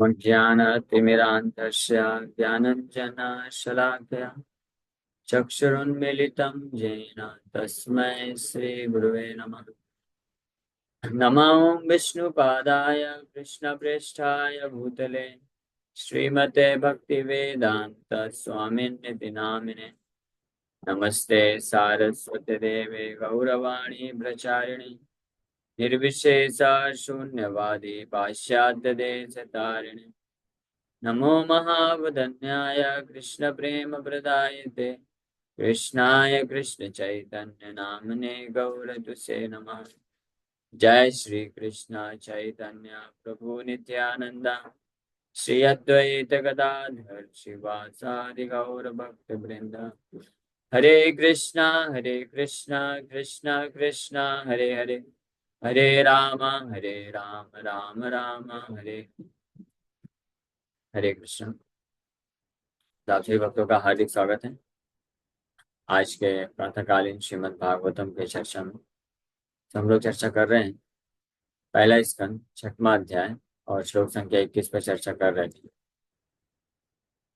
ज्ञानतिमिरान्धस्य ज्ञानञ्जनशलाकया चक्षुरुन्मीलितं येन तस्मै श्रीगुरुवे नमः। नमो विष्णुपादाय कृष्णप्रेष्ठाय भूतले श्रीमते भक्तिवेदान्त स्वामिन्निति नामिने। नमस्ते सारस्वती देवे गौरवाणी प्रचारिणे निर्विशेष शून्यवादी पाश्चात्य देश तारिणे। नमो महावदन्याय कृष्ण प्रेम प्रदायते कृष्णाय कृष्ण चैतन्य नामने गौरतुसे नमः। जय श्री कृष्ण चैतन्य प्रभु नित्यानंद श्री अद्वैत गदाधर शिवासादि गौर भक्त वृंद। हरे कृष्णा कृष्णा कृष्णा हरे हरे, हरे राम राम राम हरे हरे। कृष्ण सभी भक्तों का हार्दिक स्वागत है। आज के प्रातःकालीन श्रीमद् भागवतम के चर्चा में हम लोग चर्चा कर रहे हैं पहला स्कंद 6वां अध्याय और श्लोक संख्या 21 पर चर्चा कर रहे थे।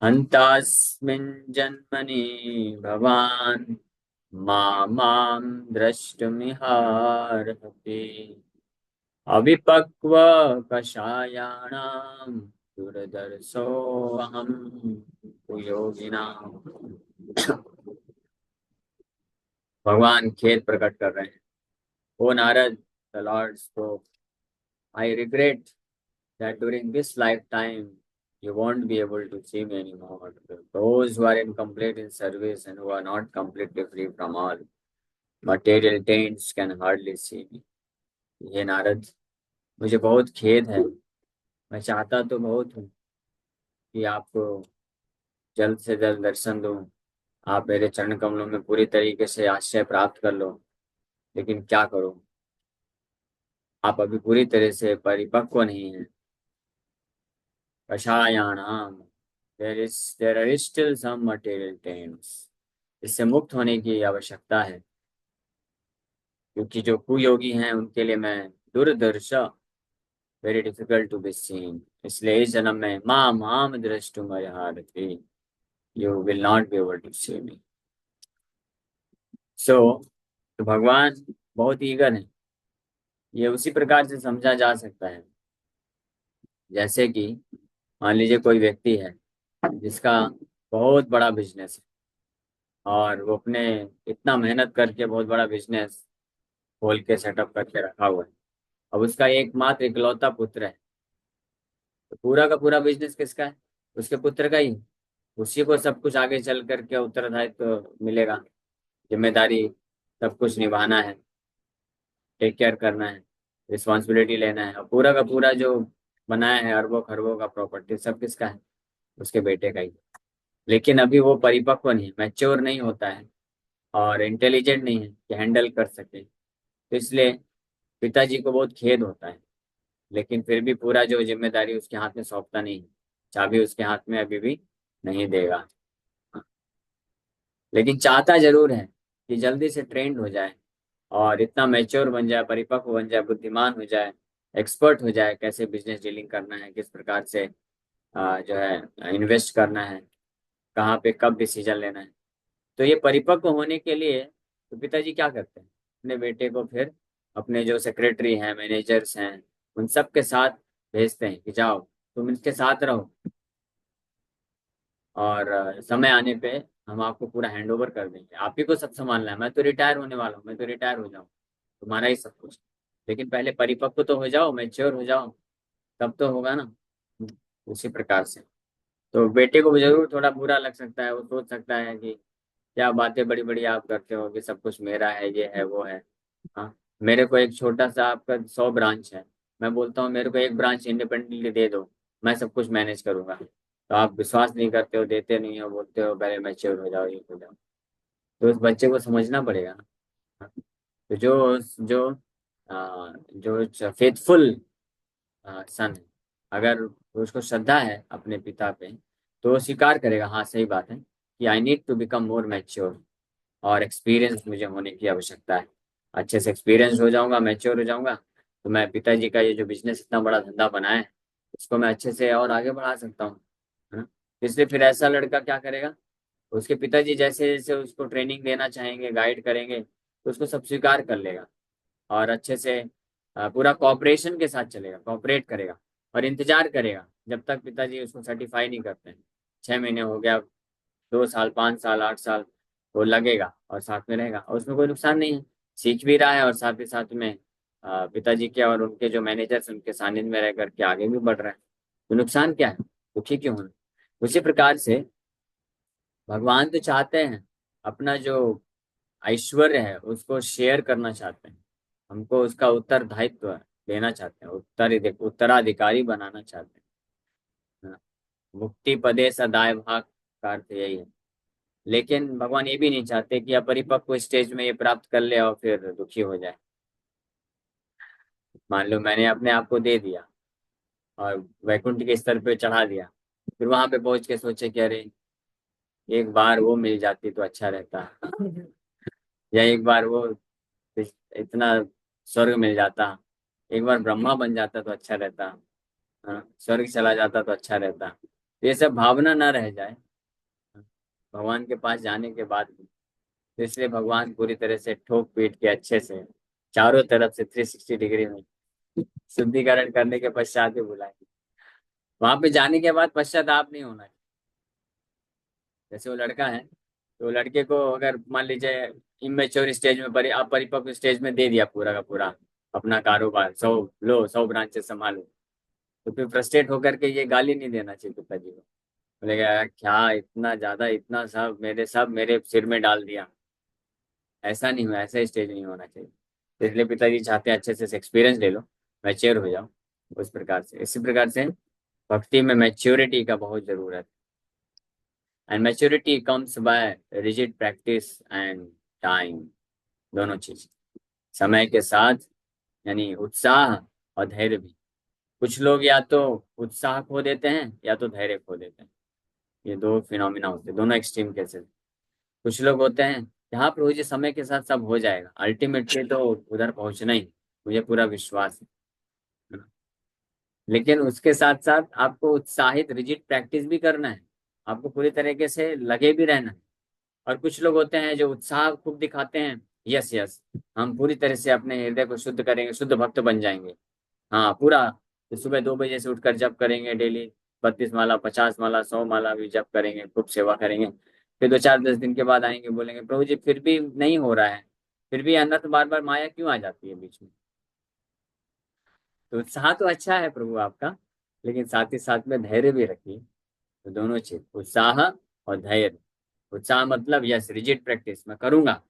हन्तास्मिन् जन्मनि भवान् मां द्रष्टुमिहार्हति अविपक्व कषायाणां दुर्धर्षोऽहं कुयोगिनाम्। भगवान खेद प्रकट कर रहे हैं। ओ Narad, the Lord spoke, I regret that during this lifetime you won't be able to see me anymore. Those who are incomplete in service and who are not completely free from all material taints can hardly see me. ये नारद, मुझे बहुत खेद है। मैं चाहता तो बहुत हूँ कि आपको जल्द से जल्द दर्शन दूं, आप मेरे चरण कमलों में पूरी तरीके से आश्रय प्राप्त कर लो, लेकिन क्या करूं, आप अभी पूरी तरह से परिपक्व नहीं हैं। कषायाणाम, there are still some material taints. इससे मुक्त होने की आवश्यकता है, क्योंकि जो कुयोगी हैं उनके लिए मैं दुर्दर्श, very difficult to be seen. इसलिए इस जन्म में माम द्रष्टुम अर्हति, you will not be able to see me. So तो भगवान बहुत ईगर है। ये उसी प्रकार से समझा जा सकता है जैसे कि मान लीजिए कोई व्यक्ति है जिसका बहुत बड़ा बिजनेस है और वो अपने इतना मेहनत करके बहुत बड़ा बिजनेस खोल के सेटअप करके रखा हुआ है। अब उसका एकमात्र इकलौता पुत्र है, तो पूरा का पूरा बिजनेस किसका है? उसके पुत्र का ही। उसी को सब कुछ आगे चल करके उत्तरदायित्व तो मिलेगा, जिम्मेदारी सब कुछ निभाना है, टेक केयर करना है, रिस्पॉन्सिबिलिटी लेना है। और पूरा का पूरा जो बनाया है अरबों खरबों का प्रॉपर्टी सब किसका है? उसके बेटे का ही। लेकिन अभी वो परिपक्व नहीं, मैच्योर नहीं होता है और इंटेलिजेंट नहीं है कि हैंडल कर सके। तो इसलिए पिताजी को बहुत खेद होता है, लेकिन फिर भी पूरा जो जिम्मेदारी उसके हाथ में सौंपता नहीं, चाबी उसके हाथ में अभी भी नहीं देगा। लेकिन चाहता जरूर है कि जल्दी से ट्रेंड हो जाए और इतना मैच्योर बन जाए, परिपक्व बन जाए, बुद्धिमान हो जाए, एक्सपर्ट हो जाए, कैसे बिजनेस डीलिंग करना है, किस प्रकार से जो है इन्वेस्ट करना है, कहाँ पे कब डिसीजन लेना है। तो ये परिपक्व होने के लिए तो पिताजी क्या करते हैं, अपने बेटे को फिर अपने जो सेक्रेटरी हैं, मैनेजर्स हैं, उन सब के साथ भेजते हैं कि जाओ तुम इनके साथ रहो और समय आने पे हम आपको पूरा हैंड ओवर कर देंगे, आप ही को सब संभालना है। मैं तो रिटायर होने वाला हूँ, मैं तो रिटायर हो जाऊँ, तुम्हारा ही सब कुछ। लेकिन पहले परिपक्व तो हो जाओ, मैच्योर हो जाओ, तब तो होगा ना। उसी प्रकार से तो बेटे को भी जरूर थोड़ा बुरा लग सकता है। वो सोच सकता है कि क्या बातें बड़ी बड़ी आप करते हो कि सब कुछ मेरा है, ये है वो है। हाँ, मेरे को एक छोटा सा, आपका 100 ब्रांच है, मैं बोलता हूँ मेरे को एक ब्रांच इंडिपेंडेंटली दे दो, मैं सब कुछ मैनेज करूंगा। तो आप विश्वास नहीं करते हो, देते नहीं हो, बोलते हो पहले मैच्योर हो जाओ, ये हो जाओ। तो उस बच्चे को समझना पड़ेगा ना। हाँ, तो जो जो फेथफुल सन है, अगर उसको श्रद्धा है अपने पिता पे, तो वो स्वीकार करेगा, हाँ सही बात है कि I need to become more mature और एक्सपीरियंस मुझे होने की आवश्यकता है। अच्छे से एक्सपीरियंस हो जाऊंगा, मैच्योर हो जाऊंगा, तो मैं पिताजी का ये जो बिजनेस इतना बड़ा धंधा बनाया है उसको मैं अच्छे से और आगे बढ़ा सकता हूँ, है ना। इसलिए फिर ऐसा लड़का क्या करेगा, उसके पिताजी जैसे जैसे उसको ट्रेनिंग देना चाहेंगे, गाइड करेंगे, तो उसको सब स्वीकार कर लेगा और अच्छे से पूरा कॉपरेशन के साथ चलेगा, कॉपरेट करेगा और इंतजार करेगा जब तक पिताजी उसको सर्टिफाई नहीं करते हैं। 6 महीने हो गया, 2 साल, 5 साल, 8 साल, वो लगेगा और साथ में रहेगा और उसमें कोई नुकसान नहीं है। सीख भी रहा है और साथ ही साथ में पिताजी के और उनके जो मैनेजर्स उनके सानिध्य में रह करके आगे भी बढ़ रहा है। तो नुकसान क्या है, दुखी क्यों होना। उसी प्रकार से भगवान तो चाहते हैं अपना जो ऐश्वर्य है उसको शेयर करना चाहते हैं, हमको उसका उत्तरदायित्व देना चाहते हैं, उत्तराधिकारी बनाना चाहते हैं, हाँ। मुक्ति पदे सदाय भाग का अर्थ यही है। लेकिन भगवान ये भी नहीं चाहते कि अपरिपक्व स्टेज में ये प्राप्त कर ले और फिर दुखी हो जाए। मान लो मैंने अपने आप को दे दिया और वैकुंठ के स्तर पे चढ़ा दिया, फिर वहां पे पहुंच के सोचे कि अरे एक बार वो मिल जाती तो अच्छा रहता या एक बार वो इतना स्वर्ग मिल जाता, एक बार ब्रह्मा बन जाता तो अच्छा रहता, हाँ, स्वर्ग चला जाता तो अच्छा रहता। तो ये सब भावना ना रह जाए भगवान के पास जाने के बाद भी। तो इसलिए भगवान पूरी तरह से ठोक पीट के अच्छे से चारों तरफ से 360 डिग्री में शुद्धिकरण करने के पश्चात ही बुलाएंगे। वहां पे जाने के बाद पश्चाताप नहीं होना चाहिए। जैसे वो लड़का है, तो वो लड़के को अगर मान लीजिए इमेच्योर स्टेज में अपरिपक्व स्टेज में दे दिया पूरा का पूरा अपना कारोबार, 100 ब्रांचेस संभालो, तो फिर फ्रस्ट्रेट होकर के ये गाली नहीं देना चाहिए पिताजी को। बोलेगा यार क्या इतना ज्यादा, इतना सब मेरे सिर में डाल दिया। ऐसा नहीं हुआ, ऐसा स्टेज नहीं होना चाहिए। तो इसलिए पिताजी चाहते हैं अच्छे से एक्सपीरियंस ले लो, मैच्योर हो जाओ। उस प्रकार से, इसी प्रकार से भक्ति में मैच्योरिटी का बहुत जरूरत है। And maturity comes by rigid practice and time, दोनों चीज समय के साथ, यानी उत्साह और धैर्य भी। कुछ लोग या तो उत्साह खो देते हैं या तो धैर्य खो देते हैं, ये दो फिनोमिना होते हैं, दोनों एक्सट्रीम केसेस। कुछ लोग होते हैं यहाँ प्रभु जी समय के साथ सब हो जाएगा, अल्टीमेटली तो उधर पहुंचना ही, मुझे पूरा विश्वास है। लेकिन उसके साथ साथ आपको उत्साहित रिजिड प्रैक्टिस भी करना है, आपको पूरी तरीके से लगे भी रहना है। और कुछ लोग होते हैं जो उत्साह खूब दिखाते हैं, यस यस हम पूरी तरह से अपने हृदय को शुद्ध करेंगे, शुद्ध भक्त बन जाएंगे, हाँ पूरा। तो सुबह 2 बजे से उठकर जप करेंगे डेली, 32 माला, 50 माला, 100 माला भी जप करेंगे, खूब सेवा करेंगे। फिर 2 4 10 दिन के बाद आएंगे, बोलेंगे प्रभु जी फिर भी नहीं हो रहा है, फिर भी अनंत बार बार माया क्यों आ जाती है बीच में। तो उत्साह तो अच्छा है प्रभु आपका, लेकिन साथ ही साथ में धैर्य भी रखिए। तो दोनों चीज, उत्साह और धैर्य। उत्साह मतलब यस रिजिड प्रैक्टिस मैं करूंगा,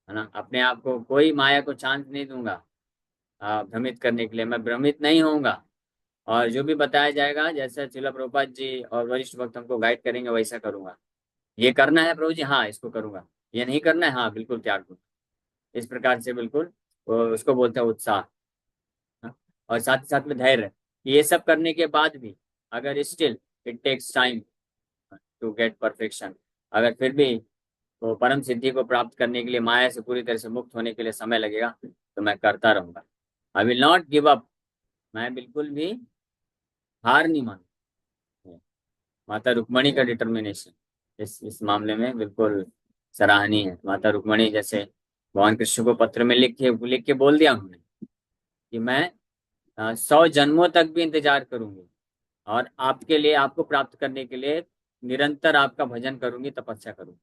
है ना, अपने आप को कोई माया को चांस नहीं दूंगा भ्रमित करने के लिए, मैं भ्रमित नहीं होऊंगा। और जो भी बताया जाएगा, जैसे चिला प्रभुपाद जी और वरिष्ठ भक्त हमको गाइड करेंगे वैसा करूंगा। ये करना है प्रभु जी, हाँ इसको करूंगा। ये नहीं करना है, हाँ बिल्कुल त्याग दूंगा। इस प्रकार से बिल्कुल उसको बोलते हैं उत्साह, हाँ? और साथ ही साथ में धैर्य। ये सब करने के बाद भी अगर still it takes time to get perfection, अगर फिर भी तो परम सिद्धि को प्राप्त करने के लिए, माया से पूरी तरह से मुक्त होने के लिए समय लगेगा, तो मैं करता रहूंगा। I will not give up, मैं बिल्कुल भी हार नहीं मान। माता रुक्मणी का डिटर्मिनेशन इस मामले में बिल्कुल सराहनीय है। माता रुक्मणी जैसे भगवान कृष्ण को पत्र में लिख के बोल दिया उन्होंने कि मैं 100 जन्मों तक भी इंतजार करूंगी और आपके लिए, आपको प्राप्त करने के लिए निरंतर आपका भजन करूंगी, तपस्या करूंगी।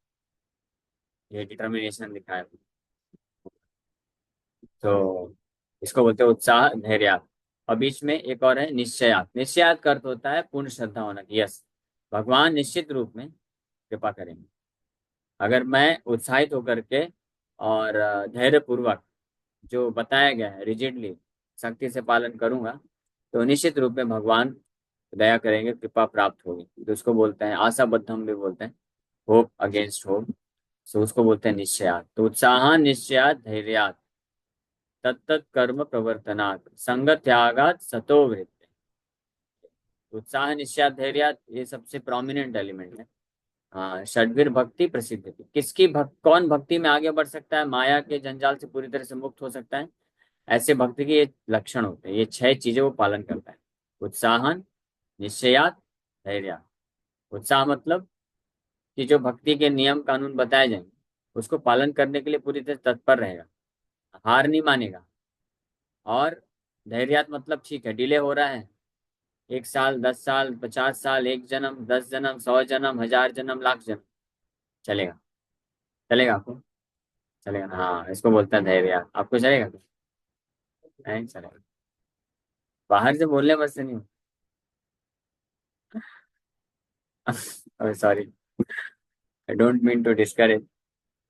ये डिटर्मिनेशन दिखाया। तो इसको बोलते हैं उत्साह, धैर्य। और बीच में एक और है निश्चयात। निश्चयात का अर्थ होता है पूर्ण श्रद्धा होना, यस भगवान निश्चित रूप में कृपा करेंगे। अगर मैं उत्साहित होकर के और धैर्य पूर्वक जो बताया गया है रिजिडली सख्ती से पालन करूंगा, तो निश्चित रूप में भगवान दया करेंगे, कृपा प्राप्त होगी। तो उसको बोलते हैं आशाबद्ध, हम भी बोलते हैं होप अगेंस्ट होप। सो उसको बोलते हैं निश्चयात। तो उत्साह निश्चयात धैर्यात तत्त कर्म प्रवर्तनात् संग त्यागात सतो वृत्ति। उत्साह निश्चयात धैर्यात ये सबसे प्रोमिनेंट एलिमेंट है। हाँ, षड्वीर भक्ति प्रसिद्ध थी। कौन भक्ति में आगे बढ़ सकता है, माया के जंजाल से पूरी तरह से मुक्त हो सकता है, ऐसे भक्ति के ये लक्षण होते हैं, ये 6 चीजें वो पालन करता है। उत्साहन निश्चयात धैर्य। उत्साह मतलब कि जो भक्ति के नियम कानून बताए जाएंगे उसको पालन करने के लिए पूरी तरह तत्पर रहेगा, हार नहीं मानेगा। और धैर्यात मतलब ठीक है, डिले हो रहा है, 1 साल, 10 साल, 50 साल, 1 जन्म, 10 जन्म, 100 जन्म, 1000 जन्म, लाख जन्म, चलेगा। चलेगा आपको? चलेगा ना? हाँ, इसको बोलते हैं धैर्य। आपको चलेगा क्या? नहीं चलेगा। बाहर से बोलने बस से नहीं। Sorry, I don't mean to discourage,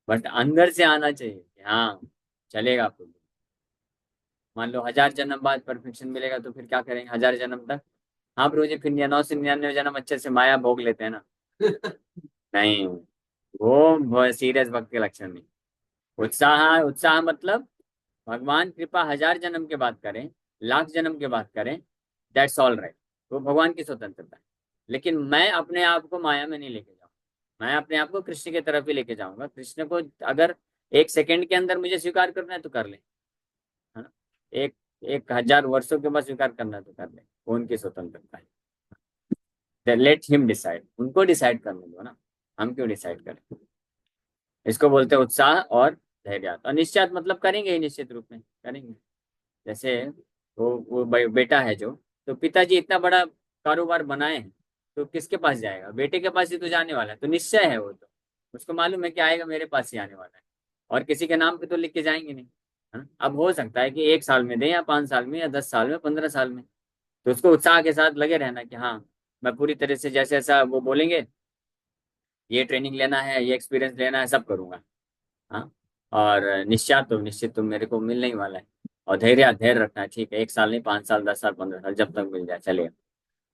but अंदर से आना चाहिए कि हाँ चलेगा आपको। मान लो 1000 जन्म बाद परफेक्शन मिलेगा तो फिर क्या करेंगे 1000 जन्म तक? हाँ प्रभु जी, फिर 999 जन्म अच्छे से माया भोग लेते हैं ना। नहीं, वो सीरियस भक्त के लक्षण नहीं। उत्साह, उत्साह मतलब भगवान कृपा 1000 जन्म के बाद करें, लाख जन्म के बाद करें, दैट्स ऑल राइट। वो भगवान की स्वतंत्रता है। लेकिन मैं अपने आप को माया में नहीं लेके जाऊँ, मैं अपने आप को कृष्ण की तरफ ही लेके जाऊंगा। कृष्ण को अगर 1 सेकंड के अंदर मुझे स्वीकार करना है तो कर ले, है ना? एक 1000 वर्षों के बाद स्वीकार करना है तो कर ले, वो उनकी स्वतंत्रता है। लेट हिम डिसाइड, उनको डिसाइड करने दो ना, हम क्यों डिसाइड करें। इसको बोलते हैं उत्साह और धैर्य। और निश्चय मतलब करेंगे ही, निश्चित रूप में करेंगे। जैसे वो बेटा है जो, तो पिताजी इतना बड़ा कारोबार बनाए हैं तो किसके पास जाएगा? बेटे के पास ही तो जाने वाला है, तो निश्चय है वो तो। उसको मालूम है कि आएगा मेरे पास ही आने वाला है, और किसी के नाम पे तो लिख के जाएंगे नहीं, है ना? अब हो सकता है कि 1 साल में दे, या 5 साल में, या 10 साल में, 15 साल में। तो उसको उत्साह के साथ लगे रहना कि हाँ मैं पूरी तरह से जैसे जैसा वो बोलेंगे, ये ट्रेनिंग लेना है, ये एक्सपीरियंस लेना है, सब करूंगा। हाँ। और निश्चय तो निश्चित तो मेरे को मिलने ही वाला है। और धैर्य, धैर्य रखना है, ठीक है, 1 साल नहीं, 5 साल, 10 साल, 15 साल, जब तक मिल जाए चलेगा।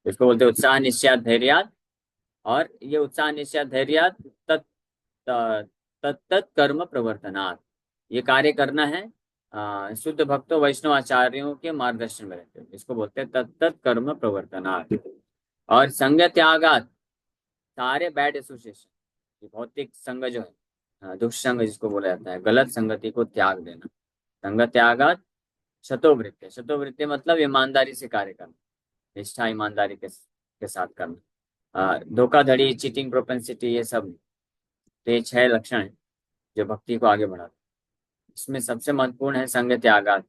इसको बोलते हैं उत्साह निश्चय धैर्य। और ये उत्साह निश्चय धैर्य तत् तत्त कर्म प्रवर्तनात्, ये कार्य करना है शुद्ध भक्तों वैष्णव आचार्यों के मार्गदर्शन में रहते हैं। इसको बोलते हैं तत्त कर्म प्रवर्तनात्। और संग त्यागात, सारे बैड एसोसिएशन, ये भौतिक संग जो है, दुष्ट संग जिसको बोला जाता है, गलत संगति को त्याग देना। संग त्यागात शतोवृत्ति, शतोवृत्ति मतलब ईमानदारी से कार्य करना, निष्ठा ईमानदारी के साथ करना। धोखाधड़ी, चीटिंग, प्रोपेंसिटी, ये सब, तो ये 6 लक्षण हैं जो भक्ति को आगे बढ़ाते हैं। इसमें सबसे महत्वपूर्ण है संग त्यागात।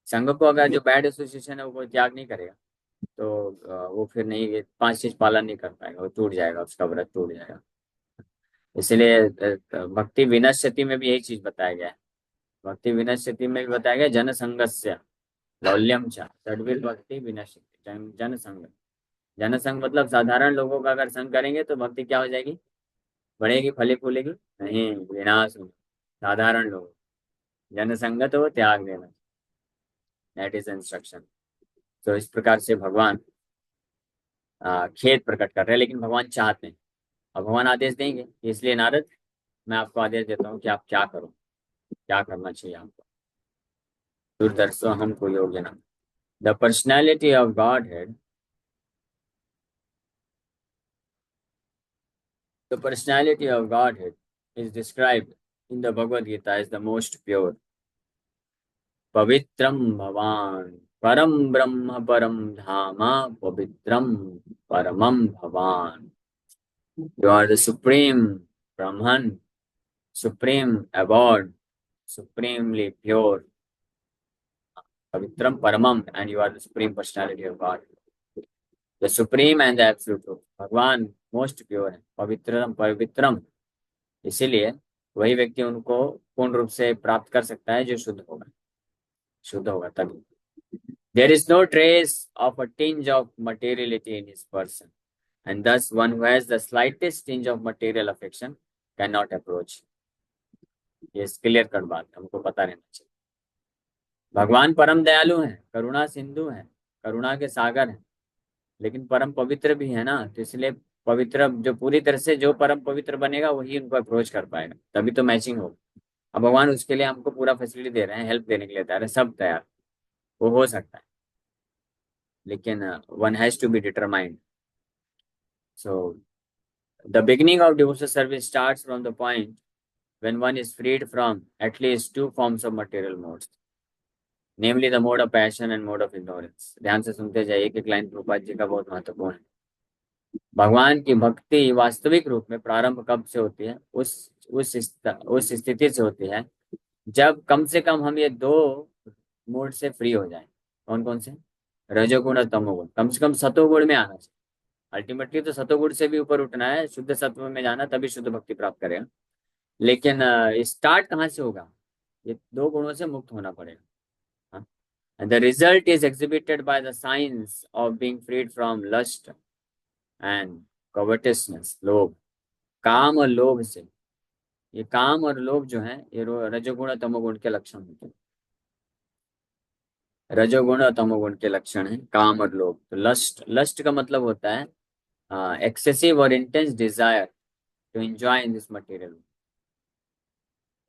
संघ को अगर जो बैड एसोसिएशन है वो कोई त्याग नहीं करेगा तो वो फिर नहीं, ये 5 चीज पालन नहीं कर पाएगा, वो टूट जाएगा, उसका व्रत टूट जाएगा। इसलिए भक्ति विनश्यति में भी यही चीज बताया गया है। भक्ति विनश्यति में भी बताया गया जन संगस्य लौल्यम च तद्भिर भक्ति विनश्यति। जन संग, जन संग मतलब साधारण लोगों का अगर संग करेंगे तो भक्ति क्या हो जाएगी? बढ़ेगी, फली फूलेगी नहीं, विनाश होगा। साधारण लोग, जन संग तो वो त्याग देना, दैट इज इंस्ट्रक्शन। तो इस प्रकार से भगवान खेद प्रकट कर रहे हैं, लेकिन भगवान चाहते हैं। और भगवान आदेश देंगे, इसलिए नारद मैं आपको आदेश देता हूँ कि आप क्या करो, क्या करना चाहिए आपको। दुर्दर्शो हमको योग्य ना। The personality of Godhead, the personality of Godhead is described in the Bhagavad Gita is the most pure. पवित्रम भवान, परम ब्रह्म, परम धामा, पवित्रम परमम भवान। You are the supreme Brahman, supreme abode, supremely pure, Pavitram Paramam, and you are the supreme personality of God. The supreme and the absolute truth. भगवान मोस्ट प्योर है, पवित्रम पवित्रम। इसीलिए वही व्यक्ति उनको पूर्ण रूप से प्राप्त कर सकता है जो शुद्ध होगा, शुद्ध होगा तभी। There is no trace of a tinge of materiality in his person, and thus one who has the slightest tinge of material affection cannot approach. ये क्लियर कट बात हमको पता रहना चाहिए। भगवान परम दयालु हैं, करुणा सिंधु हैं, करुणा के सागर हैं, लेकिन परम पवित्र भी है ना, तो इसलिए पवित्र जो पूरी तरह से जो परम पवित्र बनेगा वही उनको अप्रोच कर पाएगा, तभी तो मैचिंग होगा। अब भगवान उसके लिए हमको पूरा फैसिलिटी दे रहे हैं, हेल्प देने के लिए तैयार है, सब तैयार, वो हो सकता है, लेकिन one has to be determined. So the beginning of devotional service starts from the point when one is freed from at least 2 forms of material modes. Namely the mode of passion and mode of ignorance. ध्यान से सुनते जाइए कि client Prabhupada ji का बहुत महत्वपूर्ण है। भगवान की भक्ति वास्तविक रूप में प्रारंभ कब से होती है? उस स्थिति से होती है जब कम से कम हम ये दो मूड से फ्री हो जाएं। कौन कौन से? रजोगुण और तमोगुण। कम से कम सतोगुण में आना चाहिए। अल्टीमेटली तो सतोगुण से भी ऊपर उठना है, शुद्ध सत्व में जाना, तभी शुद्ध भक्ति प्राप्त करेगा। लेकिन स्टार्ट कहाँ से होगा? ये दो गुणों से मुक्त होना पड़ेगा। The result is exhibited by the science of being freed from lust and covetousness. लोभ, काम और लोभ से। ये काम और लोभ जो है ये रजोगुण और तमोगुण के लक्षण होते हैं। रजोगुण और तमोगुण के लक्षण है काम और लोभ। तो लस्ट, लस्ट का मतलब होता है एक्सेसिव और intense desire to enjoy in this material.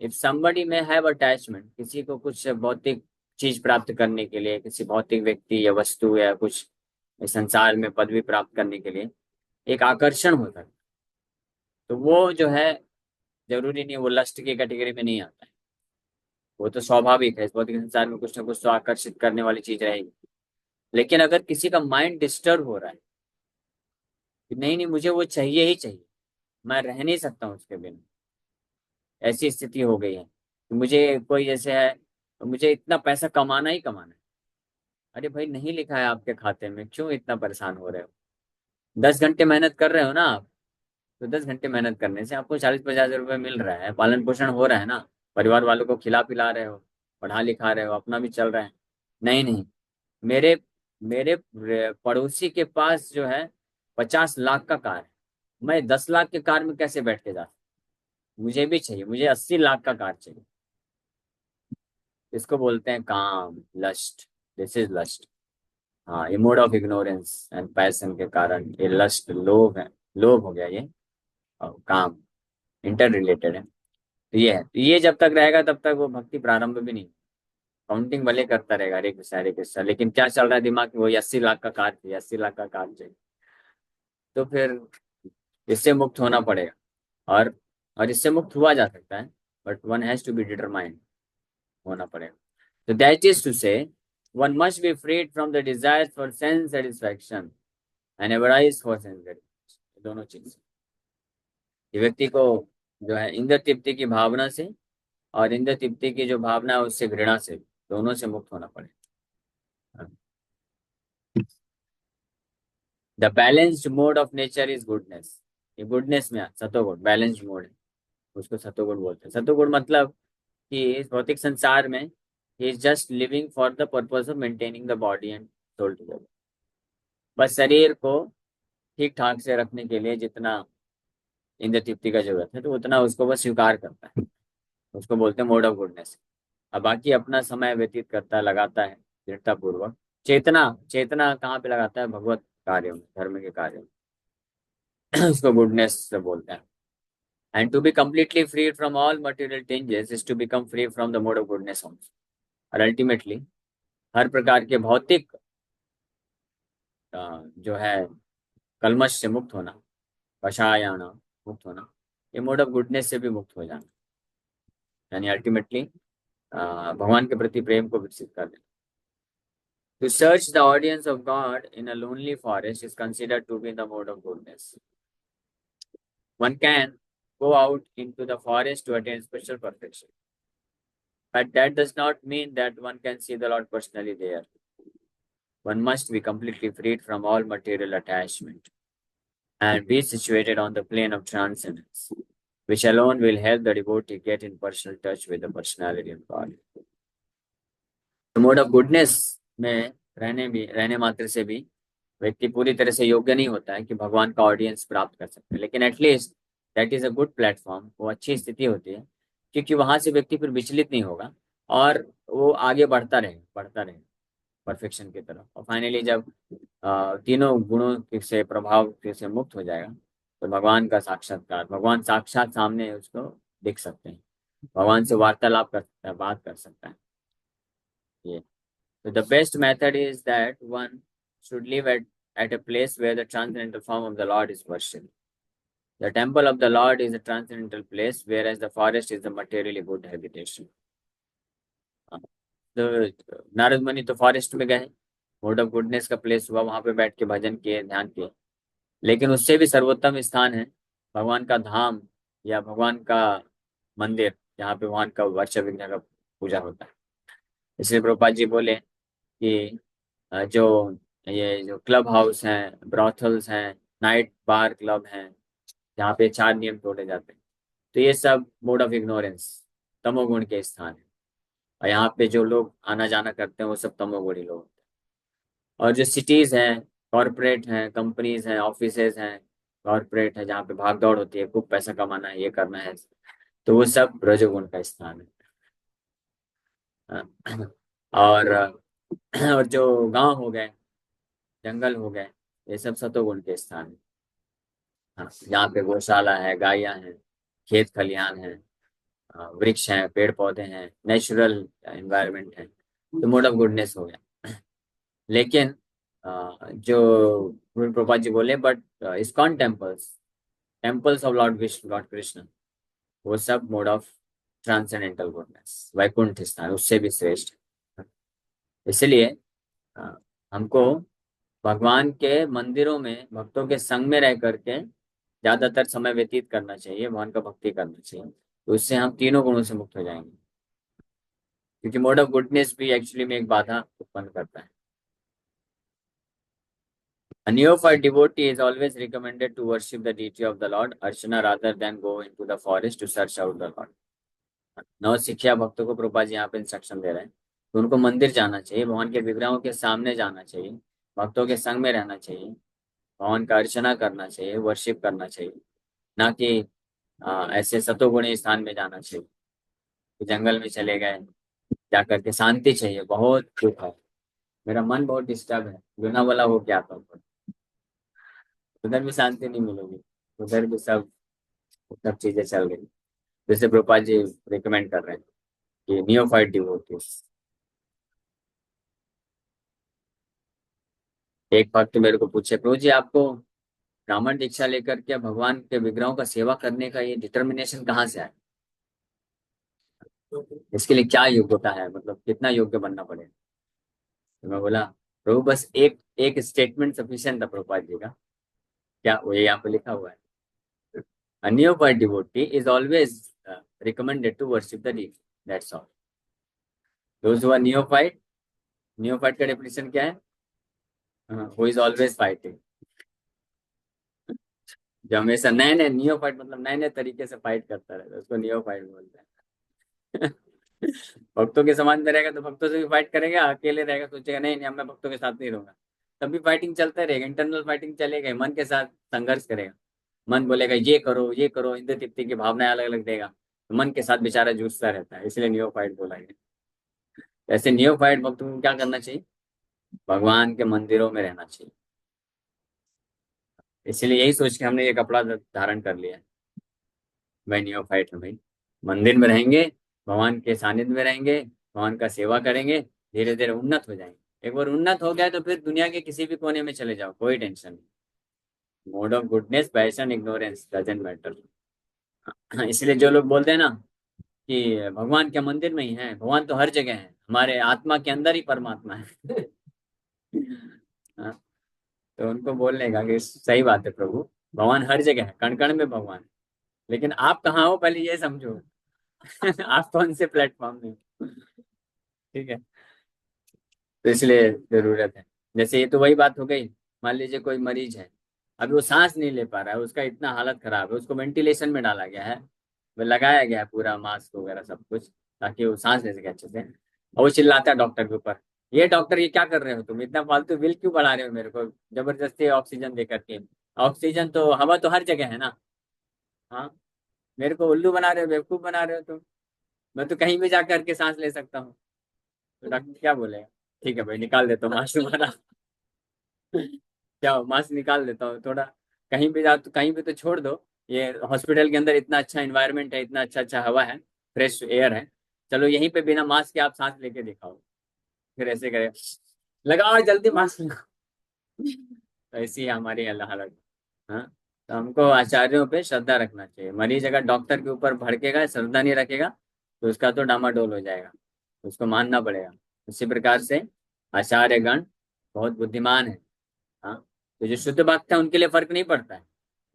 If somebody may have attachment, किसी को कुछ भौतिक चीज प्राप्त करने के लिए, किसी भौतिक व्यक्ति या वस्तु या कुछ इस संसार में पदवी प्राप्त करने के लिए एक आकर्षण होता है, तो वो जो है जरूरी नहीं वो लस्ट की कैटेगरी में नहीं आता है। वो तो स्वाभाविक है, इस भौतिक संसार में कुछ ना कुछ तो आकर्षित करने वाली चीज रहेगी। लेकिन अगर किसी का माइंड डिस्टर्ब हो रहा है कि नहीं नहीं मुझे वो चाहिए ही चाहिए, मैं रह नहीं सकता हूँ उसके बिना, ऐसी स्थिति हो गई है कि मुझे कोई जैसे है तो मुझे इतना पैसा कमाना ही कमाना है। अरे भाई नहीं लिखा है आपके खाते में, क्यों इतना परेशान हो रहे हो? 10 घंटे मेहनत कर रहे हो ना आप, तो 10 घंटे मेहनत करने से आपको 40-50 रुपए मिल रहा है, पालन पोषण हो रहा है ना, परिवार वालों को खिला पिला रहे हो, पढ़ा लिखा रहे हो, अपना भी चल रहा है। नहीं नहीं, मेरे मेरे पड़ोसी के पास जो है 50 लाख का कार है, मैं 10 लाख के कार में कैसे बैठ के जा सकता? मुझे भी चाहिए, मुझे 80 लाख का कार चाहिए। इसको बोलते हैं काम, लस्ट। This is lust. हाँ, ये mode of ignorance and passion के कारण ये लस्ट, लोभ है, लोभ हो गया ये। और काम इंटर रिलेटेड है। तो ये है, तो ये जब तक रहेगा तब तक वो भक्ति प्रारंभ भी नहीं। काउंटिंग भले करता रहेगा हरे कृष्णा, लेकिन क्या चल रहा है दिमाग में? वही 80 लाख का कार चाहिए, 80 लाख का कार चाहिए। तो फिर इससे मुक्त होना पड़ेगा। और इससे मुक्त हुआ जा सकता है, but one has to be determined, होना पड़ेगा। तो that is to say one must be freed from the desire for sense satisfaction and avarice for sense gratification. दोनों चीज ये व्यक्ति को जो है इंद्र तृप्ति की भावना से और इंद्र तृप्ति की जो भावना है उससे घृणा से, दोनों से मुक्त होना पड़ेगा। The balanced mode of nature is goodness. ये गुडनेस में सतोगुण बैलेंस्ड मोड है, उसको सतोगुण बोलते हैं। सतोगुण मतलब कि इस भौतिक संसार में ही is just living for the purpose of maintaining the body and soul together. बस शरीर को ठीक ठाक से रखने के लिए जितना इंद्र तृप्ति का जरूरत है तो उतना उसको बस स्वीकार करता है, उसको बोलते हैं मोड ऑफ गुडनेस। अब बाकी अपना समय व्यतीत करता है, लगाता है दृढ़ता पूर्वक। चेतना, चेतना कहाँ पे लगाता है? भगवत कार्यों में, धर्म के कार्यों में। उसको गुडनेस से बोलते हैं। And to be completely freed from all material changes is to become free from the mode of goodness also। और अल्टीमेटली हर प्रकार के भौतिक जो है कलमश से मुक्त होना, कषायाना मुक्त होना, ये मोड ऑफ गुडनेस से भी मुक्त हो जाना, यानी अल्टीमेटली भगवान के प्रति प्रेम को विकसित कर देना। To search the audience of God in a lonely forest is considered to be the mode of goodness। One can go out into the forest to attain special perfection, but that does not mean that one can see the Lord personally there। One must be completely freed from all material attachment and be situated on the plane of transcendence, which alone will help the devotee get in personal touch with the personality of God। Mode of goodness में रहने मात्र से भी व्यक्ति पूरी तरह से योग्य नहीं होता है कि भगवान का ऑडियंस प्राप्त कर सकते, लेकिन at least that is a good platform. वो अच्छी स्थिति होती है क्योंकि वहां से व्यक्ति फिर विचलित नहीं होगा और वो आगे बढ़ता रहेगा परफेक्शन की तरफ। और फाइनली जब तीनों गुणों से प्रभाव से मुक्त हो जाएगा तो भगवान का साक्षात्कार, भगवान साक्षात सामने उसको दिख सकते हैं, भगवान से वार्तालाप कर सकता है, बात कर सकता है। ये so the best method is that one should live at a place where the transcendental form of the Lord is worshipped। The temple of the Lord is a transcendental place, whereas the forest is the materially good habitation। तो नारद मुनि तो forest में गए, mode of goodness का place हुआ, वहां पे बैठ के भजन किए, ध्यान किए। लेकिन उससे भी सर्वोत्तम स्थान है भगवान का धाम, या भगवान का मंदिर, जहाँ पे भगवान का वर्षा विघ्न का पूजा होता है। इसलिए प्रभुपाद जी बोले कि जो ये जो क्लब हाउस हैं, ब्रॉथल्स हैं, नाइट बार क्लब हैं, जहाँ पे 4 नियम तोड़े जाते हैं, तो ये सब मोड ऑफ इग्नोरेंस, तमोगुण के स्थान है। और यहाँ पे जो लोग आना जाना करते हैं वो सब तमोगुणी लोग होते हैं। और जो सिटीज हैं, कॉरपोरेट हैं, कंपनीज हैं, ऑफिसेज हैं, कॉरपोरेट है, जहाँ पे भाग दौड़ होती है, खूब पैसा कमाना है, ये करना है, तो वो सब रजोगुण का स्थान है। और और जो गांव हो गए, जंगल हो गए, ये सब सतोगुण के स्थान है। हाँ, यहाँ पे गौशाला है, गायें हैं, खेत खलिहान है, वृक्ष हैं, पेड़ पौधे हैं, नेचुरल एनवायरनमेंट है, तो मोड ऑफ गुडनेस हो गया। लेकिन जो गुरु प्रभुपाद जी बोले, but ISKCON temples, temples of lord Vishnu, lord Krishna, वो सब mode of transcendental goodness, Vaikuntha स्थान, उससे भी श्रेष्ठ है। इसलिए अ, हमको भगवान के मंदिरों में भक्तों के संग में रह करके ज्यादातर समय व्यतीत करना चाहिए, भगवान का भक्ति करना चाहिए, तो उससे हम तीनों गुणों से मुक्त हो जाएंगे। क्योंकि मोड ऑफ गुडनेस भी एक्चुअली में एक बाधा उत्पन्न करता है। A neophyte devotee is always recommended to worship the deity of the Lord Archana rather than go into the forest to search out the Lord. नौ सिखिया भक्तों को प्रभुपाद जी यहाँ पे इंस्ट्रक्शन दे रहे हैं, तो उनको मंदिर जाना चाहिए, भगवान के विग्रहों के सामने जाना चाहिए, भक्तों के संग में रहना चाहिए, भगवान का अर्चना करना चाहिए, वर्शिप करना चाहिए, ना कि ऐसे सतोगुणी स्थान में जाना चाहिए कि जंगल में चले गए, जाकर के शांति चाहिए, बहुत दुख है, मेरा मन बहुत डिस्टर्ब है, गुना वाला हो क्या आता हूँ, उधर भी शांति नहीं मिलेगी, उधर भी सब सब चीजें चल रही। जैसे प्रभुपाद जी रिकमेंड कर रहे हैं कि नियोफाइट डिवोटीज। एक भक्त मेरे को पूछे, प्रभु जी आपको ब्राह्मण दीक्षा लेकर के भगवान के विग्रहों का सेवा करने का ये डिटर्मिनेशन कहाँ से आया, इसके लिए क्या योग्यता है, मतलब कितना योग्य बनना पड़ेगा। तो मैं बोला, प्रभु बस एक एक स्टेटमेंट सफिशिएंट था प्रभुपाद जी का, क्या वो ये यहाँ पे लिखा हुआ है, a neophyte devotee is always recommended to worship the deity, that's all. Those who are neophyte, neophyte का डेफिनेशन क्या है, who is always fighting, जो हमेशा नए नए, नियोफाइट मतलब नए नए तरीके से फाइट करता रहता है, उसको नियोफाइट बोलते हैं। भक्तों के समाज में रहेगा तो भक्तों से भी फाइट करेगा, अकेले रहेगा सोचेगा नहीं नहीं, अब मैं भक्तों के साथ नहीं रहूंगा, तब भी फाइटिंग चलता रहेगा, इंटरनल फाइटिंग चलेगा, मन के साथ संघर्ष करेगा। मन बोलेगा ये करो, इंद्र तृप्ति की भावनाएं अलग अलग देगा, तो मन के साथ बेचारा जूझता रहता है, इसलिए नियोफाइट बोला गया। ऐसे नियोफाइट भक्तों को क्या करना चाहिए, भगवान के मंदिरों में रहना चाहिए। इसलिए यही सोच के हमने ये कपड़ा धारण कर लिया है, भाई नियोफाइट है भाई, मंदिर में रहेंगे, भगवान के सानिध्य में रहेंगे, भगवान का सेवा करेंगे, धीरे धीरे उन्नत हो जाएंगे। एक बार उन्नत हो गया तो फिर दुनिया के किसी भी कोने में चले जाओ, कोई टेंशन नहीं। Mode of goodness, passion, ignorance doesn't matter. इसलिए जो लोग बोलते हैं ना कि भगवान के मंदिर में ही है, भगवान तो हर जगह है, हमारे आत्मा के अंदर ही परमात्मा है। हाँ, तो उनको बोलने का कि सही बात है प्रभु, भगवान हर जगह है, कण कण में भगवान है, लेकिन आप कहाँ हो पहले ये समझो। आप कौन से प्लेटफॉर्म में हो? ठीक है, तो इसलिए जरूरत है। जैसे ये तो वही बात हो गई, मान लीजिए कोई मरीज है, अभी वो सांस नहीं ले पा रहा है, उसका इतना हालत खराब है, उसको वेंटिलेशन में डाला गया है, वो लगाया गया है पूरा मास्क वगैरह सब कुछ, ताकि वो सांस ले सके अच्छे से, और वो चिल्लाता है डॉक्टर के ऊपर, ये डॉक्टर ये क्या कर रहे हो तुम, इतना फालतू बिल क्यों बढ़ा रहे हो मेरे को, जबरदस्ती ऑक्सीजन दे करके, ऑक्सीजन तो हवा तो हर जगह है ना। हाँ, मेरे को उल्लू बना रहे हो, बेवकूफ बना रहे हो तुम, मैं तो कहीं भी जा करके सांस ले सकता हूँ। तो डॉक्टर क्या बोलेगा, ठीक है भाई निकाल देता हूँ मास्क तुम्हारा। क्या मास्क निकाल देता हूँ थोड़ा, कहीं भी जा तो कहीं भी तो छोड़ दो, ये हॉस्पिटल के अंदर इतना अच्छा इन्वायरमेंट है, इतना अच्छा अच्छा हवा है, फ्रेश एयर है, चलो यहीं पे बिना मास्क के आप सांस लेके दिखाओ, फिर ऐसे करे, लगाओ जल्दी मास्क लगाओ। तो ऐसी है हमारी अल्लाह हालत। हाँ, तो हमको आचार्यों पे श्रद्धा रखना चाहिए, मरीज अगर डॉक्टर के ऊपर भड़केगा, श्रद्धा नहीं रखेगा, तो उसका तो डामाडोल हो जाएगा। उसको मानना पड़ेगा। उसी प्रकार से आचार्यगण बहुत बुद्धिमान है। हाँ, तो जो शुद्ध भक्त है उनके लिए फर्क नहीं पड़ता है,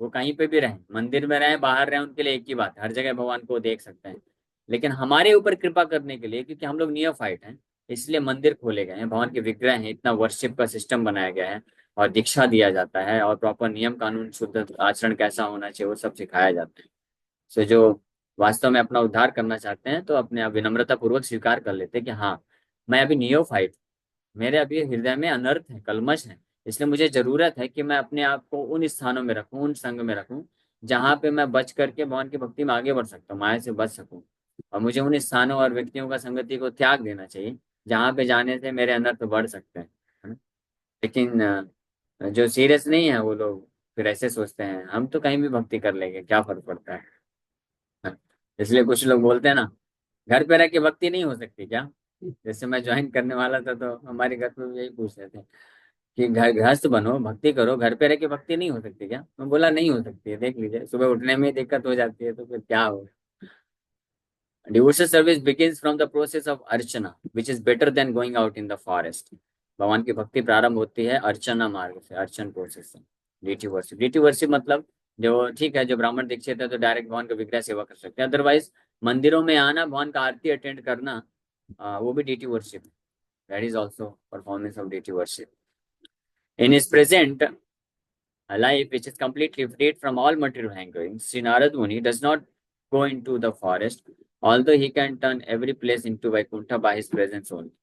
वो कहीं पे भी रहें, मंदिर में रहें बाहर रहें, उनके लिए एक ही बात है, हर जगह भगवान को देख सकते हैं। लेकिन हमारे ऊपर कृपा करने के लिए, क्योंकि हम लोग नियोफाइट हैं, इसलिए मंदिर खोले गए हैं, भगवान के विग्रह हैं, इतना वर्शिप का सिस्टम बनाया गया है, और दीक्षा दिया जाता है, और प्रॉपर नियम कानून शुद्ध आचरण कैसा होना चाहिए वो सब सिखाया जाता है। सो जो वास्तव में अपना उद्धार करना चाहते हैं तो अपने आप विनम्रता पूर्वक स्वीकार कर लेते हैं कि हाँ, मैं अभी नियोफाइट, मेरे अभी हृदय में अनर्थ है, कलमश है, इसलिए मुझे जरूरत है कि मैं अपने आप को उन स्थानों में रखूं, उन संग में रखूं, जहां पे मैं बच करके भगवान की भक्ति में आगे बढ़ सकता हूँ, माया से बच सकूं। और मुझे उन स्थानों और व्यक्तियों का संगति को त्याग देना चाहिए जहां पे जाने से मेरे अनर्थ बढ़ सकते हैं, है ना? लेकिन जो सीरियस नहीं है वो लोग फिर ऐसे सोचते हैं, हम तो कहीं भी भक्ति कर लेंगे, क्या फर्क पड़ता है। हाँ, इसलिए कुछ लोग बोलते हैं ना, घर पे रह के भक्ति नहीं हो सकती क्या? जैसे मैं ज्वाइन करने वाला था तो हमारे घर पे भी यही पूछ रहे थे कि घर गृहस्थ बनो, भक्ति करो, घर पे रह के भक्ति नहीं हो सकती क्या? मैं बोला नहीं हो सकती है, देख लीजिए, सुबह उठने में ही दिक्कत हो जाती है तो फिर क्या हो। Devotional service begins from the process of Archana which is better than going out in the forest. भगवान की भक्ति प्रारंभ होती है अर्चना मार्ग से, अर्चन प्रोसेस से। डीटी वर्शिप मतलब, जो ठीक है, जो ब्राह्मण दीक्षित है तो डायरेक्ट भगवान का विग्रह सेवा कर सकते हैं, अदरवाइज मंदिरों में आना, भगवान का आरती अटेंड करना, वो भी डीटी वर्शिप है। That is also performance of deity worship. In is present a life which is completely freed from all material hankerings, Sri Narad Muni does not go into the forest, although he can turn every place into Vaikuntha by his presence only.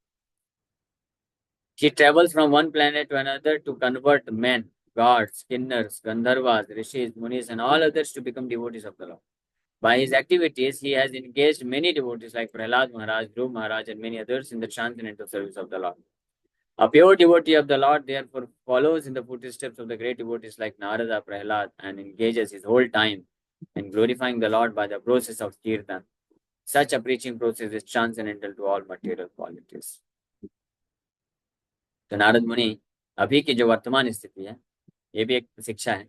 He travels from one planet to another to convert men, gods, kinnars, gandharvas, rishis, munis, and all others to become devotees of the Lord. By his activities, he has engaged many devotees like Prahlad Maharaj, Dhruv Maharaj, and many others in the transcendental service of the Lord. A pure devotee of the Lord therefore follows in the footsteps of the great devotees like Narada, Prahlad, and engages his whole time in glorifying the Lord by the process of kirtan. Such a preaching process is transcendental to all material qualities. तो नारद मुनि अभी की जो वर्तमान स्थिति है, ये भी एक शिक्षा है।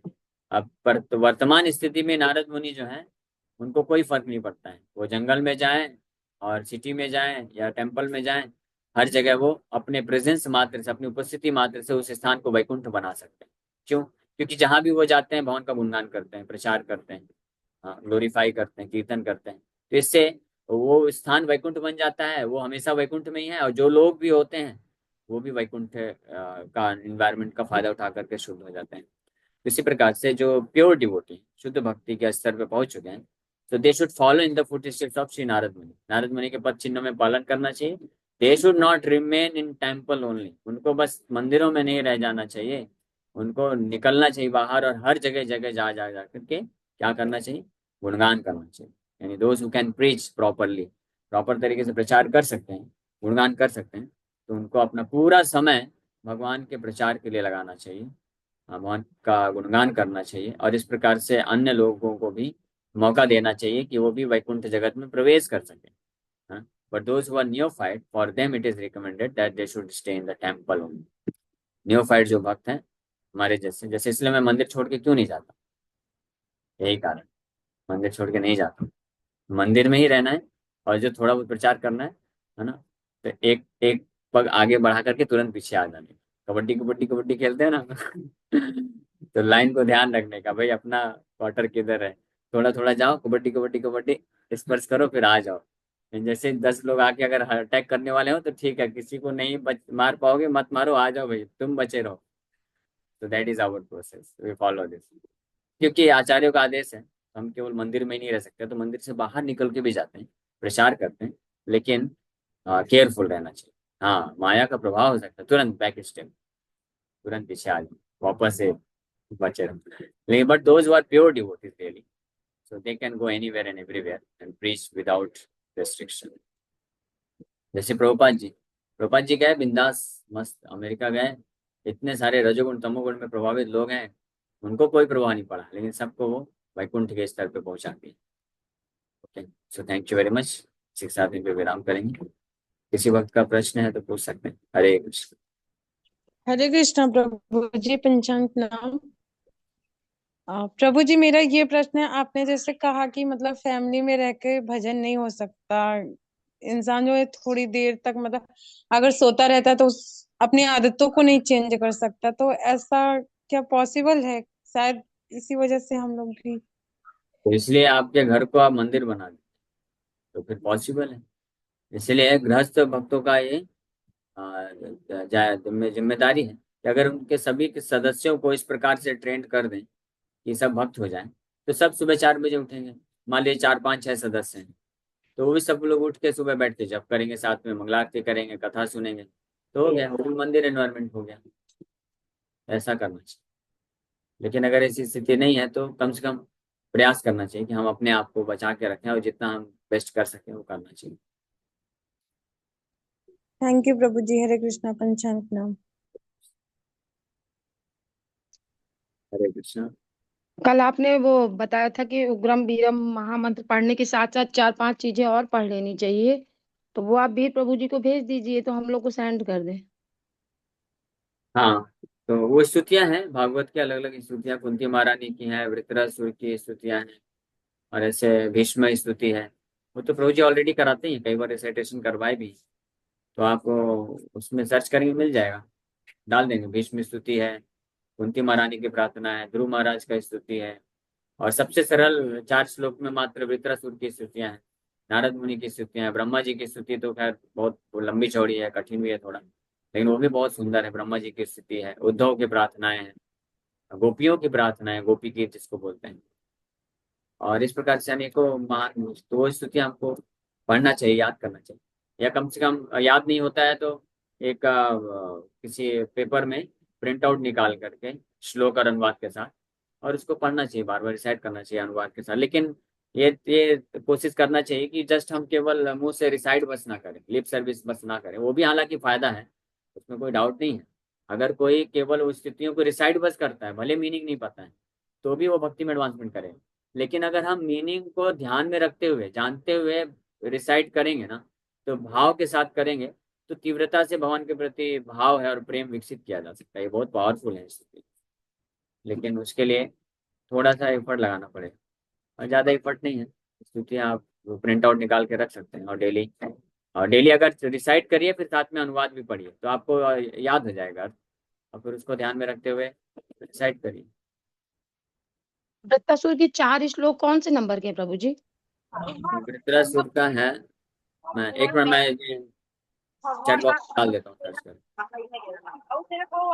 अब पर तो वर्तमान स्थिति में नारद मुनि जो है, उनको कोई फर्क नहीं पड़ता है, वो जंगल में जाएं और सिटी में जाएं या टेम्पल में जाएं, हर जगह वो अपने प्रेजेंस मात्र से, अपनी उपस्थिति मात्र से उस स्थान को वैकुंठ बना सकते हैं। क्यों? क्योंकि जहां भी वो जाते हैं भगवान का गुणगान करते हैं, प्रचार करते हैं, ग्लोरीफाई करते हैं, कीर्तन करते हैं, तो इससे वो स्थान वैकुंठ बन जाता है, वो हमेशा वैकुंठ में ही है, और जो लोग भी होते हैं वो भी वैकुंठ का इन्वायरमेंट का फायदा उठा करके शुद्ध हो जाते हैं। इसी प्रकार से जो प्योर डिवोटी शुद्ध भक्ति के स्तर पे पहुंच चुके हैं, तो they should follow in the footsteps of Shri Narad मुनि। नारद मुनि के पद चिन्हों में पालन करना चाहिए। They should not remain in temple only, उनको बस मंदिरों में नहीं रह जाना चाहिए, उनको निकलना चाहिए बाहर, और हर जगह जगह जा करके क्या करना चाहिए? गुणगान करना चाहिए। यानी those who can preach properly, proper तरीके से प्रचार कर सकते हैं, गुणगान कर सकते हैं, तो उनको अपना पूरा समय भगवान के प्रचार के लिए लगाना चाहिए, भगवान का गुणगान करना चाहिए, और इस प्रकार से अन्य लोगों को भी मौका देना चाहिए कि वो भी वैकुंठ जगत में प्रवेश कर सके। But those who are neophyte, for them it is recommended that they should stay in the temple only. Neophyte जो भक्त हैं हमारे जैसे जैसे, इसलिए मैं मंदिर छोड़ के क्यों नहीं जाता, यही कारण, मंदिर छोड़ के नहीं जाता, मंदिर में ही रहना है, और जो थोड़ा बहुत प्रचार करना है ना, तो एक एक पग आगे बढ़ा करके तुरंत पीछे आ जाने। कबड्डी कबड्डी कबड्डी खेलते हैं ना तो लाइन को ध्यान रखने का, भाई अपना क्वार्टर किधर है, थोड़ा थोड़ा जाओ, कबड्डी कबड्डी कबड्डी स्पर्श करो, फिर आ जाओ। जैसे 10 लोग आके अगर अटैक करने वाले हो तो ठीक है, किसी को नहीं मार पाओगे, मत मारो, आ जाओ भाई, तुम बचे रहो। तो that is our process, we follow this. क्योंकि आचार्यों का आदेश है, हम केवल मंदिर में ही नहीं रह सकते, तो मंदिर से बाहर निकल के भी जाते हैं, प्रचार करते हैं, लेकिन केयरफुल रहना चाहिए। हाँ, माया का प्रभाव हो सकता है, तुरंत बैक स्टेप, तुरंत पीछे आ जाए, वापस से बचे रहो। लेकिन but those are pure devotees really, so they can go anywhere and everywhere and preach without restriction. जैसे प्रभुपाद जी गए बिंदास, मस्त अमेरिका गए, इतने सारे रजोगुण तमोगुण में प्रभावित लोग हैं, उनको कोई प्रभाव नहीं पड़ा, लेकिन सबको वो वैकुंठ के स्तर पे पहुंचा दिया। Okay, so thank you very much. इसी के साथ में विराम करेंगे। किसी वक्त का प्रश्न है तो पूछ सकते हैं। हरे कृष्ण। हरे कृष्णा प्रभु जी। पंचांग नाम। प्रभु जी, मेरा ये प्रश्न है, आपने जैसे कहा कि मतलब फैमिली में रह के भजन नहीं हो सकता, इंसान जो है थोड़ी देर तक मतलब अगर सोता रहता है तो अपनी आदतों को नहीं चेंज कर सकता, तो ऐसा क्या पॉसिबल है? शायद इसी वजह से हम लोग भी। तो इसलिए आपके घर को आप मंदिर बना दें तो फिर पॉसिबल है। इसलिए गृहस्थ भक्तों का ये जिम्मेदारी है कि अगर उनके सभी के सदस्यों को इस प्रकार से ट्रेंड कर दें कि सब भक्त हो जाएं, तो सब सुबह 4 बजे उठेंगे। मान लीजिए 4 5 6 सदस्य हैं, तो वो भी सब लोग उठ के सुबह बैठ के जप करेंगे, साथ में मंगला आरती करेंगे, कथा सुनेंगे, तो हो गया, वो भी मंदिर एनवायरनमेंट हो गया। ऐसा करना चाहिए। लेकिन अगर ऐसी स्थिति नहीं है तो कम से कम प्रयास करना चाहिए कि हम अपने आप को बचा के रखें और जितना हम बेस्ट कर सकें वो करना चाहिए। थैंक यू प्रभु जी। हरे कृष्णा पंचांग नाम। हरे कृष्णा। कल आपने वो बताया था कि उग्रम वीरम महामंत्र पढ़ने के साथ साथ 4 5 चीजें और पढ़ लेनी चाहिए, तो वो आप भी प्रभु जी को भेज दीजिए तो हम लोग को सेंड कर दें। हाँ, तो वो स्तुतियां हैं भागवत की, अलग अलग स्तुतियां कुंती महारानी की हैं, वृत्रासुर की स्तुतियां हैं, और ऐसे भीष्म स्तुति है। वो तो प्रभु जी ऑलरेडी कराते हैं, कई बार रिसाइटेशन करवाए भी। तो आप उसमें सर्च करेंगे मिल जाएगा, डाल देंगे। भीष्म स्तुति है, कुंती महारानी की प्रार्थना है, ध्रुव महाराज का स्तुति है, और सबसे सरल 4 श्लोक में मात्र वृत्रासुर की स्तुतियां हैं, नारद मुनि की स्तुतियां हैं। ब्रह्मा जी की स्तुति तो खैर बहुत लंबी चौड़ी है, कठिन भी है थोड़ा, लेकिन वो भी बहुत सुंदर है। ब्रह्मा जी की स्तुति है, उद्धव की प्रार्थनाएं हैं, गोपियों की प्रार्थनाएं, गोपी गीत जिसको बोलते हैं। और इस प्रकार से अनेकों महान, तो वो स्तुतियां हमको पढ़ना चाहिए, याद करना चाहिए, या कम से कम याद नहीं होता है तो एक किसी पेपर में प्रिंट आउट निकाल करके श्लोक और अनुवाद के साथ, और उसको पढ़ना चाहिए, बार बार रिसाइट करना चाहिए अनुवाद के साथ। लेकिन ये कोशिश करना चाहिए कि जस्ट हम केवल मुंह से रिसाइट बस ना करें, लिप सर्विस बस ना करें। वो भी हालांकि फायदा है, उसमें कोई डाउट नहीं है। अगर कोई केवल उस स्थितियों को रिसाइट बस करता है, भले मीनिंग नहीं पता है, तो भी वो भक्ति में एडवांसमेंट करेगा। लेकिन अगर हम मीनिंग को ध्यान में रखते हुए, जानते हुए रिसाइट करेंगे ना, तो भाव के साथ करेंगे, तो तीव्रता से भगवान के प्रति भाव है और प्रेम विकसित किया जा सकता है। ये बहुत पावरफुल है स्थिति। लेकिन उसके लिए थोड़ा सा एफर्ट लगाना पड़ेगा, और ज़्यादा एफर्ट नहीं है। स्तुति आप प्रिंट आउट निकाल के रख सकते हैं, और डेली अगर रिसाइट करिए फिर साथ में अनुवाद भी पढ़िए, तो आपको याद हो जाएगा। और फिर उसको ध्यान में रखते हुए रिसाइट करिए। वृत्तासुर की 4 श्लोक कौन से नंबर के हैं प्रभु जी? वृत्रासुर का है, मैं एक बार मैं चैट बॉक्स में डाल देता हूँ सर्च कर।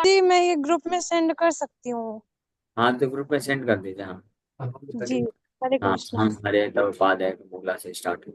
जी मैं ये ग्रुप में सेंड कर सकती हूँ। हाँ, तो ग्रुप में सेंड कर दीजिए। हाँ। जी। हरे हाँ कृष्णा। हाँ, हरे तव पाद है मूला से स्टार्ट हो।